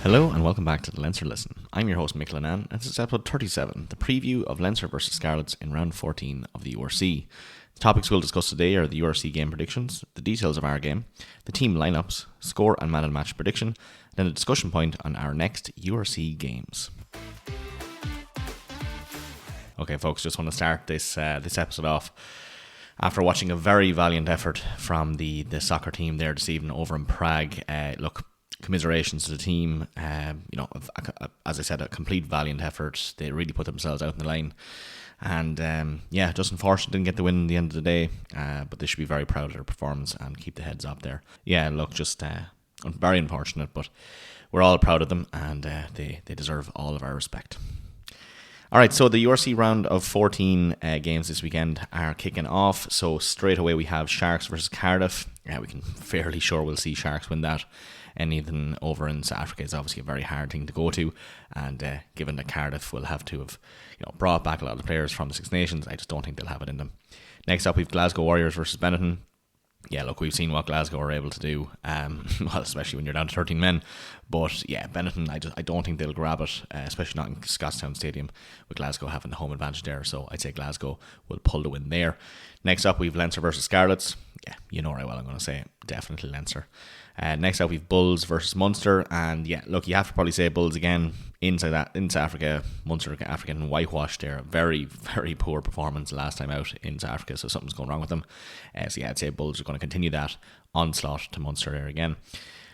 Hello and welcome back to the Leinster Listen. I'm your host Mick Lennon and this is episode 37, the preview of Leinster versus Scarlets in round 14 of the URC. The topics we'll discuss today are the URC Game Predictions, the details of our game, the team lineups, score and man and match prediction, then a discussion point on our next URC Games. Okay folks, just want to start this episode off after watching a very valiant effort from the soccer team there this evening over in Prague. Commiserations to the team. As I said, a complete valiant effort. They really put themselves out in the line. And just unfortunate didn't get the win at the end of the day. But they should be very proud of their performance and keep the heads up there. Very unfortunate, but we're all proud of them and they deserve all of our respect. Alright, so the URC round of 14 games this weekend are kicking off. So straight away we have Sharks versus Cardiff. We can fairly sure we'll see Sharks win that. Anything over in South Africa is obviously a very hard thing to go to, and given that Cardiff will have to have brought back a lot of players from the Six Nations, I just don't think they'll have it in them. Next up we have Glasgow Warriors versus Benetton. Yeah, look, we've seen what Glasgow are able to do, especially when you're down to 13 men. But yeah, Benetton, I don't think they'll grab it, especially not in Scottstown Stadium, with Glasgow having the home advantage there. So I'd say Glasgow will pull the win there. Next up, we have Leinster versus Scarlets. Yeah, you know right well I'm going to say definitely Leinster. Next up, we have Bulls versus Munster, and yeah, look, you have to probably say Bulls again. In South Africa, Munster African whitewashed there. Very, very poor performance last time out in South Africa, so something's going wrong with them. So yeah, I'd say Bulls are going to continue that onslaught to Munster there again.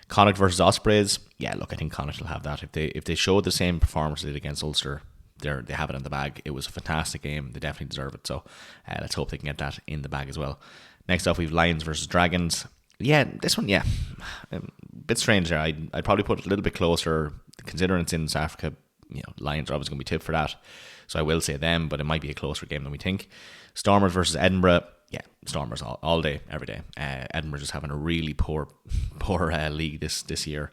Connacht versus Ospreys. Yeah, look, I think Connacht will have that. If they show the same performance they did against Ulster, they have it in the bag. It was a fantastic game. They definitely deserve it. So let's hope they can get that in the bag as well. Next up, we have Lions versus Dragons. Yeah, this one, a bit strange there. I'd probably put it a little bit closer, considering it's in South Africa. Lions are obviously going to be tipped for that, so I will say them, but it might be a closer game than we think. Stormers versus Edinburgh. Yeah, Stormers all day, every day. Edinburgh just having a really poor league this year,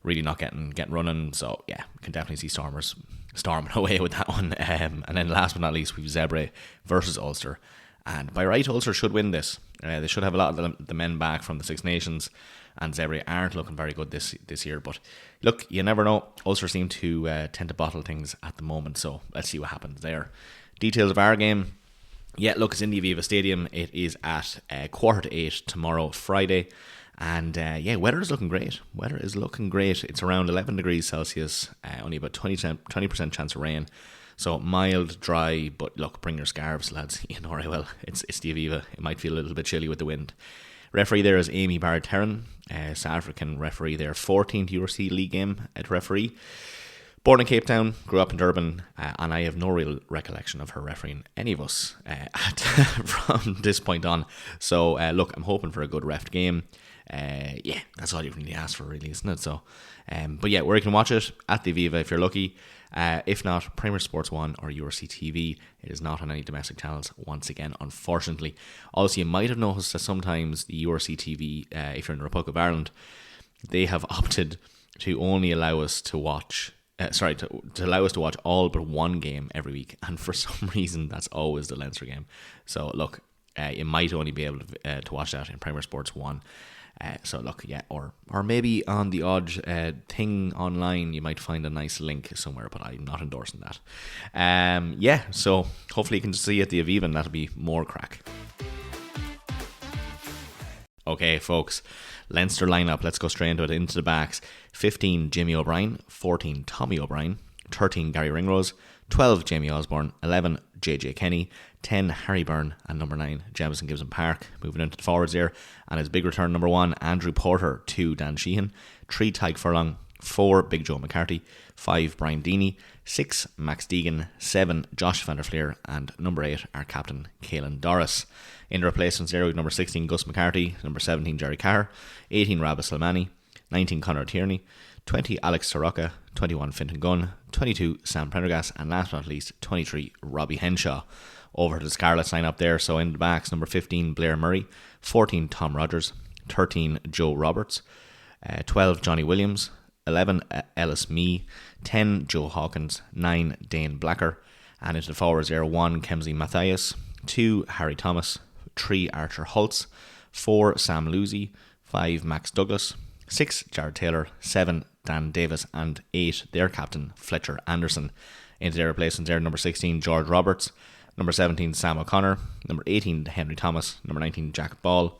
really not getting running. So yeah, we can definitely see Stormers storming away with that one. And then last but not least, we have Zebre versus Ulster. And by right, Ulster should win this. They should have a lot of the men back from the Six Nations, and Zebre aren't looking very good this year. But look, you never know. Ulster seem to tend to bottle things at the moment, so let's see what happens there. Details of our game. Yeah, look, it's in the Aviva Stadium. It is at 7:45 tomorrow, Friday. And weather is looking great. It's around 11 degrees Celsius, only about 20% chance of rain. So mild, dry, but look, bring your scarves, lads. You know right well, it's the Aviva. It might feel a little bit chilly with the wind. Referee there is Amy Barrett-Terran, South African referee there, 14th URC League game at referee. Born in Cape Town, grew up in Durban, and I have no real recollection of her refereeing any of us from this point on. So look, I'm hoping for a good ref game. That's all you can really ask for, really, isn't it? So, but yeah, where you can watch it at the Aviva if you're lucky. If not, Premier Sports 1 or URC TV. It is not on any domestic channels once again, unfortunately. Also, you might have noticed that sometimes the URC TV, if you're in the Republic of Ireland, they have opted to only allow us to watch to allow us to watch all but one game every week, and for some reason that's always the Leinster game. So look, you might only be able to watch that in Premier Sports 1. So look, yeah, or maybe on the odd thing online you might find a nice link somewhere, but I'm not endorsing that. So hopefully you can see at the Aviva and that'll be more crack. Okay folks, Leinster lineup, let's go straight into the backs. 15 Jamie O'Brien, 14 Tommy O'Brien, 13 Gary Ringrose, 12 Jamie Osborne, 11 JJ Kenny, 10 Harry Byrne, and number 9 Jamison Gibson Park. Moving into the forwards there, and his big return number 1 Andrew Porter, 2 Dan Sheehan, 3 Tyke Furlong, 4 Big Joe McCarthy, 5 Brian Deeney, 6 Max Deegan, 7 Josh van der Fleer, and number 8 our captain Caelan Doris. In the replacements there, number 16 Gus McCarthy, number 17 Jerry Carr, 18 Rabah Slimani, 19 Conor Tierney, 20 Alex Soroka, 21 Fintan Gunn, 22 Sam Prendergast, and last but not least 23 Robbie Henshaw. Over to the Scarlets line up there, so in the backs, number 15 Blair Murray, 14 Tom Rogers, 13 Joe Roberts, 12 Johnny Williams, 11 Ellis Mee, 10 Joe Hawkins, 9 Dane Blacker, and into the forwards there, 1 Kemsley Matthias, 2 Harry Thomas, 3 Archer Holtz, 4 Sam Lucy, 5 Max Douglas, 6 Jared Taylor, 7 Dan Davis, and 8, their captain, Fletcher Anderson. Into their replacements there, number 16, George Roberts, number 17, Sam O'Connor, number 18, Henry Thomas, number 19, Jack Ball,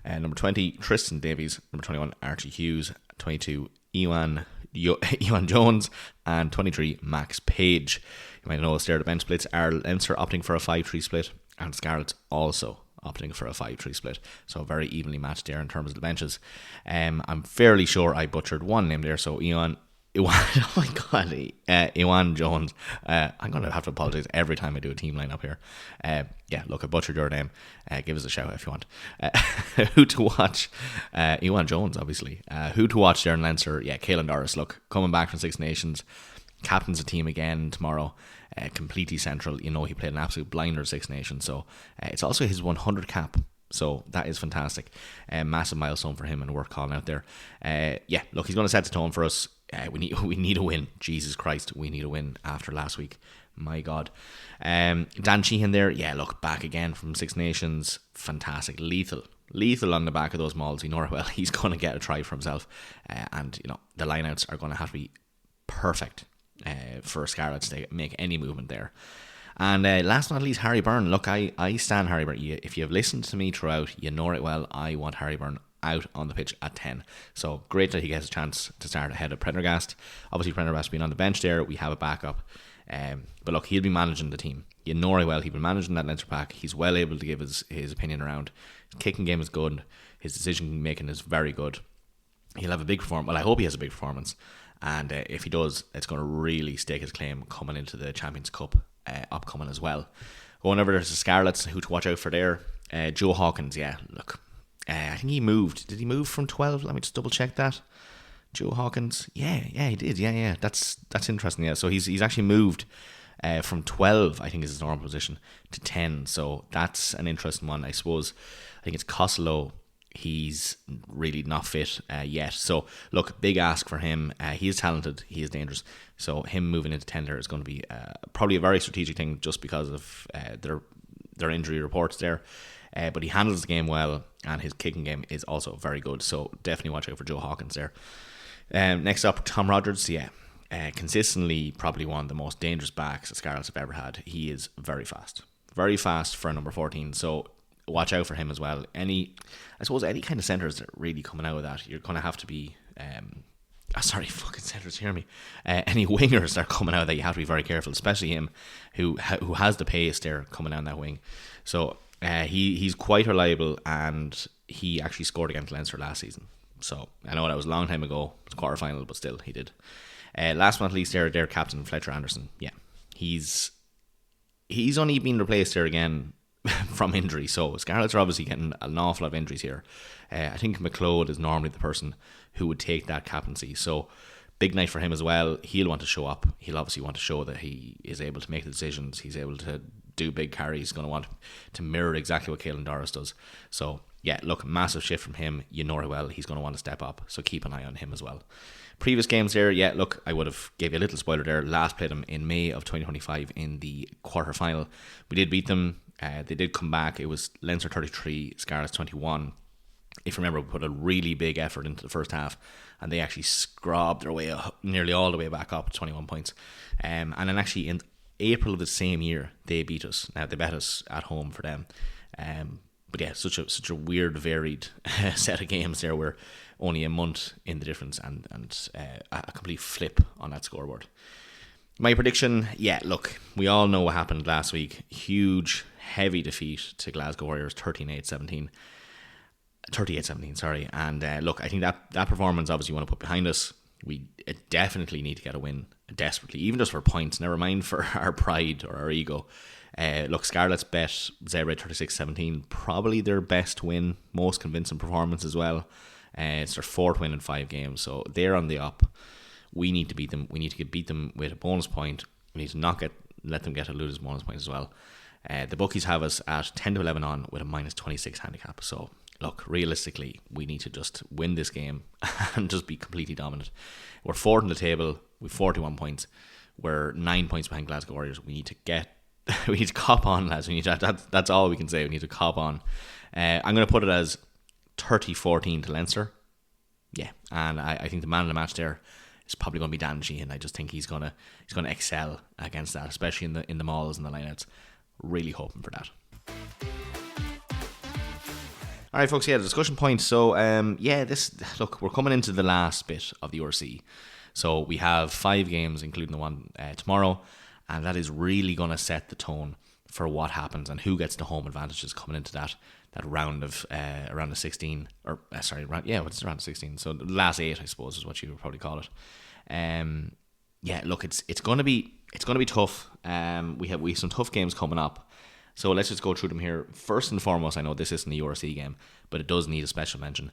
number 20, Tristan Davies, number 21, Archie Hughes, 22, Ewan Jones, and 23, Max Page. You might notice there the bench splits are Leinster opting for a 5-3 split, and Scarlets also opting for a 5-3 split. So very evenly matched there in terms of the benches. I'm fairly sure I butchered one name there, so Ewan oh my god, Ewan Jones. I'm going to have to apologise every time I do a team lineup here. Look, I butchered your name. Give us a shout if you want. Who to watch? Ewan Jones, obviously. Who to watch there in Leinster? Yeah, Caelan Doris. Look, coming back from Six Nations, captains the team again tomorrow. Completely central. You know, he played an absolute blinder Six Nations, so it's also his 100 cap. So that is fantastic. Massive milestone for him and worth calling out there. Look, he's going to set the tone for us. We need a win. Jesus Christ, we need a win after last week. My God. Dan Sheehan there. Yeah, look, back again from Six Nations. Fantastic. Lethal on the back of those mauls. You know well he's going to get a try for himself. And, you know, the lineouts are going to have to be perfect for Scarlets to make any movement there. And last but not least, Harry Byrne. Look, I stand Harry Byrne. If you have listened to me throughout, you know it well. I want Harry Byrne out on the pitch at 10. So great that he gets a chance to start ahead of Prendergast. Obviously, Prendergast being on the bench there, we have a backup. But look, he'll be managing the team. You know it well. He'll be managing that Leinster pack. He's well able to give his opinion around. His kicking game is good. His decision making is very good. He'll have a big performance. Well, I hope he has a big performance. And if he does, it's going to really stake his claim coming into the Champions Cup upcoming as well. Going over there to Scarlets, who to watch out for there. Joe Hawkins, yeah, look. I think he moved. Did he move from 12? Let me just double check that. Joe Hawkins. Yeah, he did. Yeah. That's interesting. Yeah, so he's actually moved from 12, I think is his normal position, to 10. So that's an interesting one. I suppose I think it's Costello. He's really not fit yet. So look, big ask for him. He is talented. He is dangerous. So him moving into 10 there is going to be probably a very strategic thing just because of their injury reports there. But he handles the game well, and his kicking game is also very good. So definitely watch out for Joe Hawkins there. Next up, Tom Rogers. Yeah, consistently probably one of the most dangerous backs the Scarlets have ever had. He is very fast for a number 14. So watch out for him as well. I suppose any kind of centres that are really coming out of that, you're going to have to be centres, hear me. Any wingers that are coming out of that, you have to be very careful, especially him who has the pace there coming down that wing. So he's quite reliable, and he actually scored against Leinster last season. So I know that was a long time ago. It was quarter-final, but still, he did. Last but not least, their captain, Fletcher Anderson. Yeah, he's only been replaced there again from injury. So Scarlets are obviously getting an awful lot of injuries here. I think McLeod is normally the person who would take that captaincy. So big night for him as well. He'll want to show up. He'll obviously want to show that he is able to make the decisions. He's able to do big carries. He's going to want to mirror exactly what Caelan Doris does. So yeah, look, massive shift from him. You know well he's going to want to step up. So keep an eye on him as well. Previous games there, yeah, look, I would have gave you a little spoiler there. Last played them in May of 2025 in the quarter-final. We did beat them. They did come back. It was Leinster 33, Scarlets 21. If you remember, we put a really big effort into the first half, and they actually scrubbed their way nearly all the way back up to 21 points. And then actually in April of the same year, they beat us. Now, they bet us at home for them. But yeah, such a weird, varied set of games there. We're only a month in the difference, and a complete flip on that scoreboard. My prediction, yeah, look, we all know what happened last week. Huge, heavy defeat to Glasgow Warriors, 38-17, sorry. And look, I think that performance, obviously, you want to put behind us. We definitely need to get a win, desperately, even just for points, never mind for our pride or our ego. Look, Scarlets bet Zebra 36-17, probably their best win, most convincing performance as well. It's their 4th win in 5 games, so they're on the up. We need to beat them. We need to beat them with a bonus point. We need to not let them get a losers bonus point as well. The bookies have us at 10-11 on with a minus 26 handicap. So look, realistically, we need to just win this game and just be completely dominant. We're 4th in the table with 41 points. We're 9 points behind Glasgow Warriors. We need to cop on, lads. That's all we can say. We need to cop on. I'm going to put it as 30-14 to Leinster. Yeah, and I think the man of the match there is probably going to be Dan Sheehan. I just think he's gonna excel against that, especially in the mauls and the lineouts. Really hoping for that. All right, folks. Yeah, the discussion point. So, we're coming into the last bit of the URC. So we have 5 games, including the one tomorrow, and that is really going to set the tone for what happens and who gets the home advantages coming into that round of around the 16, what's round of 16? So the last 8, I suppose, is what you would probably call it. It's going to be tough. We have some tough games coming up. So let's just go through them here. First and foremost, I know this isn't a URC game, but it does need a special mention.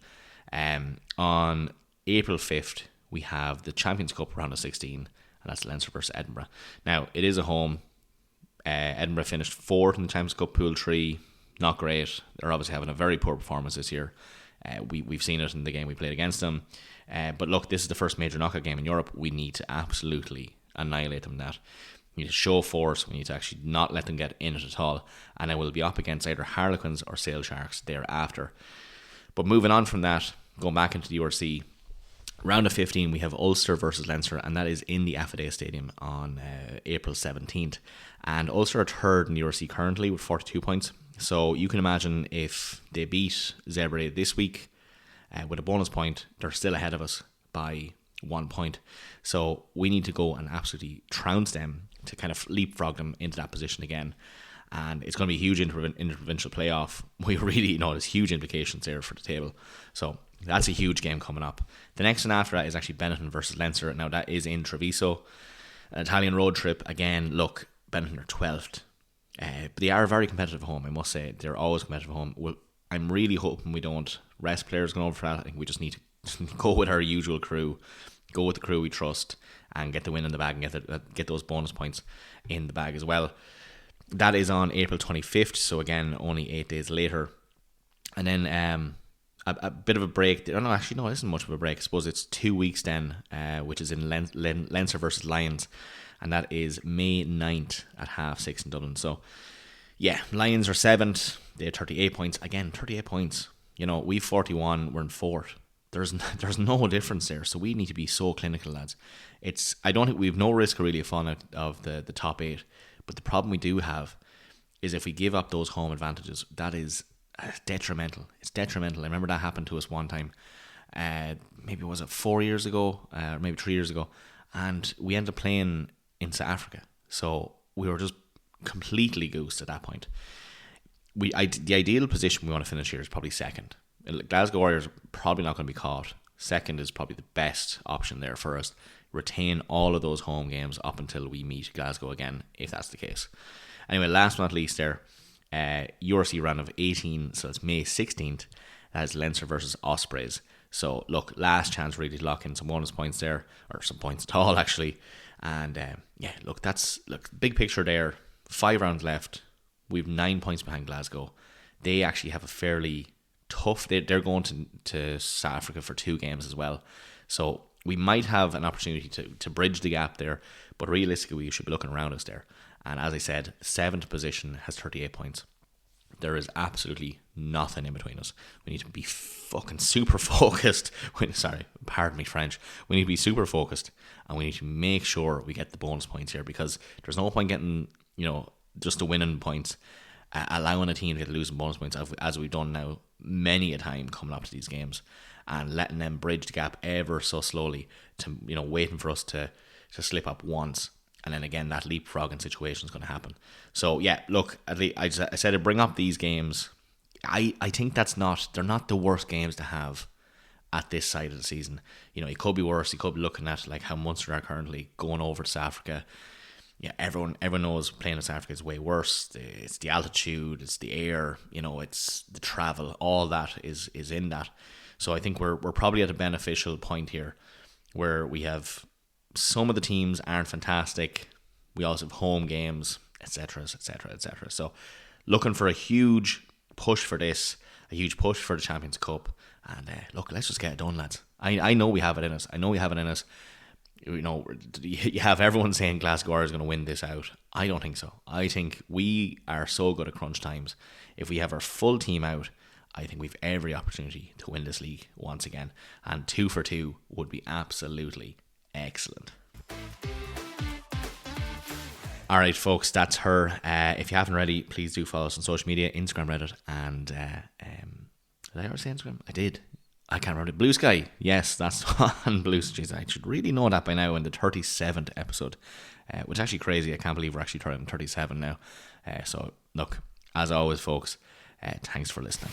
On April 5th, we have the Champions Cup round of 16, and that's Leinster versus Edinburgh. Now, it is a home. Edinburgh finished 4th in the Champions Cup Pool 3. Not great. They're obviously having a very poor performance this year. We've seen it in the game we played against them. But look, this is the first major knockout game in Europe. We need to absolutely annihilate them in that. We need to show force. We need to actually not let them get in it at all. And I will be up against either Harlequins or Sale Sharks thereafter. But moving on from that, going back into the URC, round of 15, we have Ulster versus Leinster, and that is in the Affidale Stadium on April 17th. And Ulster are third in the URC currently with 42 points. So you can imagine if they beat Zebre this week with a bonus point, they're still ahead of us by 1 point. So we need to go and absolutely trounce them to kind of leapfrog them into that position again. And it's going to be a huge interprovincial playoff. We really know there's huge implications there for the table. So that's a huge game coming up. The next one after that is actually Benetton versus Leinster. Now that is in Treviso. An Italian road trip. Again, look, Benetton are 12th. But they are very competitive at home, I must say. They're always competitive at home. Well, I'm really hoping we don't rest players going over for that. I think we just need to go with our usual crew. Go with the crew we trust and get the win in the bag and get those bonus points in the bag as well. That is on April 25th, so again, only 8 days later. And then a bit of a break. Oh, no, actually, no, it isn't much of a break. I suppose it's 2 weeks then, which is in Leinster versus Lions. And that is May 9th at 6:30 in Dublin. So, yeah, Lions are 7th. They have 38 points. Again, 38 points. You know, we've 41. We're in 4th. There's no difference there. So we need to be so clinical, lads. I don't think we have no risk really of falling out of the top 8. But the problem we do have is if we give up those home advantages, that is detrimental. It's detrimental. I remember that happened to us one time. Maybe was it 4 years ago, or maybe 3 years ago, and we ended up playing in South Africa. So we were just completely goosed at that point. The ideal position we want to finish here is probably second. Glasgow Warriors are probably not going to be caught. Second is probably the best option there for us. Retain all of those home games up until we meet Glasgow again, if that's the case. Anyway, last but not least there, URC round of 18, so it's May 16th. That is Leinster versus Ospreys. So, look, last chance really to lock in some bonus points there, or some points at all, actually. And, big picture there. 5 rounds left. We have 9 points behind Glasgow. They actually have a fairly tough... They're going to South Africa for 2 games as well. So, we might have an opportunity to bridge the gap there, but realistically, we should be looking around us there. And as I said, 7th position has 38 points. There is absolutely nothing in between us. We need to be fucking super focused. Pardon me, French. We need to be super focused, and we need to make sure we get the bonus points here, because there's no point getting, just the winning points, allowing a team to get losing bonus points, as we've done now many a time coming up to these games, and letting them bridge the gap ever so slowly to, waiting for us to slip up once. And then again, that leapfrogging situation is going to happen. So yeah, look, I said to bring up these games. I think they're not the worst games to have at this side of the season. It could be worse. You could be looking at like how Munster are currently going over to South Africa. Yeah, everyone knows playing in South Africa is way worse. It's the altitude, it's the air, it's the travel. All that is in that. So I think we're probably at a beneficial point here, where we have some of the teams aren't fantastic. We also have home games, etc., etc., etc. So looking for a huge push for this, a huge push for the Champions Cup. And look, let's just get it done, lads. I know we have it in us. You have everyone saying Glasgow are going to win this out. I don't think so. I think we are so good at crunch times. If we have our full team out, I think we've every opportunity to win this league once again. And 2 for 2 would be absolutely Excellent. All right, folks, that's her. If you haven't already, please do follow us on social media, Instagram, Reddit, and did I ever say Instagram? I did. I can't remember. Blue Sky. Yes, that's on Blue Sky. Jeez, I should really know that by now in the 37th episode, which is actually crazy. I can't believe we're actually turning 37 now. So, look, as always, folks, thanks for listening.